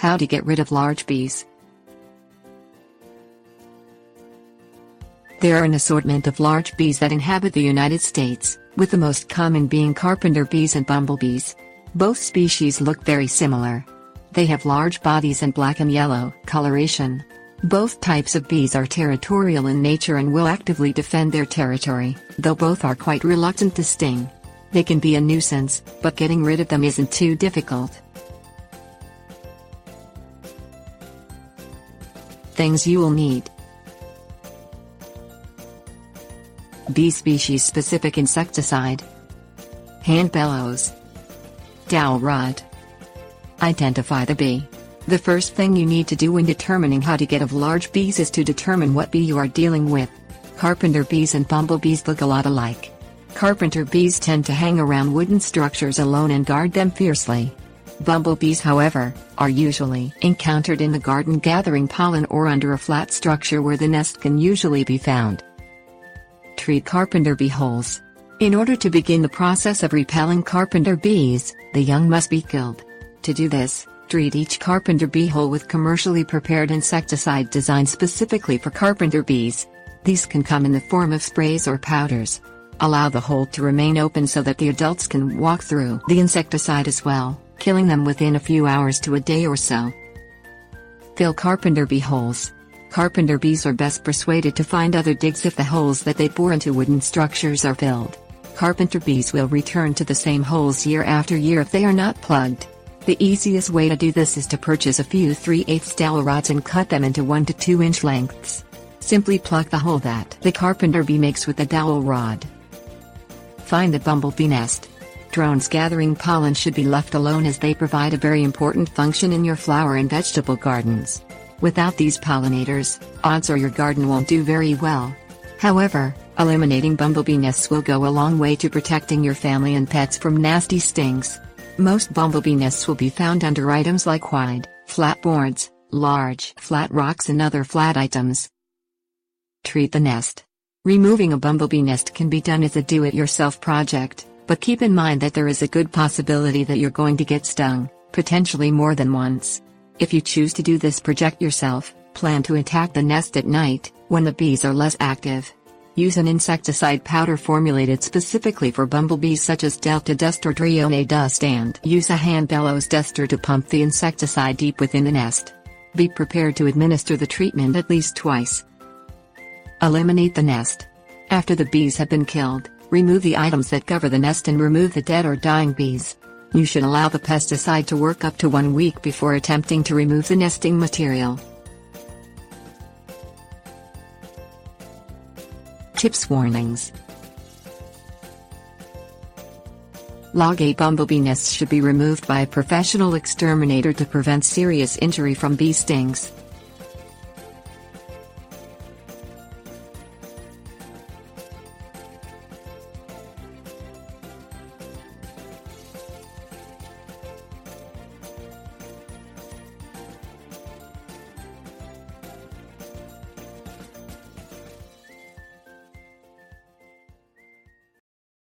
How to get rid of large bees. There are an assortment of large bees that inhabit the United States, with the most common being carpenter bees and bumblebees. Both species look very similar. They have large bodies and black and yellow coloration. Both types of bees are territorial in nature and will actively defend their territory, though both are quite reluctant to sting. They can be a nuisance, but getting rid of them isn't too difficult. Things you will need: bee species specific insecticide, hand bellows, dowel rod. Identify the bee. The first thing you need to do when determining how to get rid of large bees is to determine what bee you are dealing with. Carpenter bees and bumblebees look a lot alike. Carpenter bees tend to hang around wooden structures alone and guard them fiercely. Bumblebees, however, are usually encountered in the garden gathering pollen or under a flat structure where the nest can usually be found. Treat carpenter bee holes. In order to begin the process of repelling carpenter bees, the young must be killed. To do this, treat each carpenter bee hole with commercially prepared insecticide designed specifically for carpenter bees. These can come in the form of sprays or powders. Allow the hole to remain open so that the adults can walk through the insecticide as well, killing them within a few hours to a day or so. Fill carpenter bee holes. Carpenter bees are best persuaded to find other digs if the holes that they bore into wooden structures are filled. Carpenter bees will return to the same holes year after year if they are not plugged. The easiest way to do this is to purchase a few 3/8 dowel rods and cut them into 1 to 2 inch lengths. Simply plug the hole that the carpenter bee makes with the dowel rod. Find the bumblebee nest. Drones gathering pollen should be left alone as they provide a very important function in your flower and vegetable gardens. Without these pollinators, odds are your garden won't do very well. However, eliminating bumblebee nests will go a long way to protecting your family and pets from nasty stings. Most bumblebee nests will be found under items like wood, flat boards, large flat rocks and other flat items. Treat the nest. Removing a bumblebee nest can be done as a do-it-yourself project, but keep in mind that there is a good possibility that you're going to get stung, potentially more than once. If you choose to do this project yourself, plan to attack the nest at night, when the bees are less active. Use an insecticide powder formulated specifically for bumblebees such as Delta Dust or Drione Dust, and use a hand bellows duster to pump the insecticide deep within the nest. Be prepared to administer the treatment at least twice. Eliminate the nest. After the bees have been killed, remove the items that cover the nest and remove the dead or dying bees. You should allow the pesticide to work up to 1 week before attempting to remove the nesting material. Tips: warnings. Log bumblebee nests should be removed by a professional exterminator to prevent serious injury from bee stings.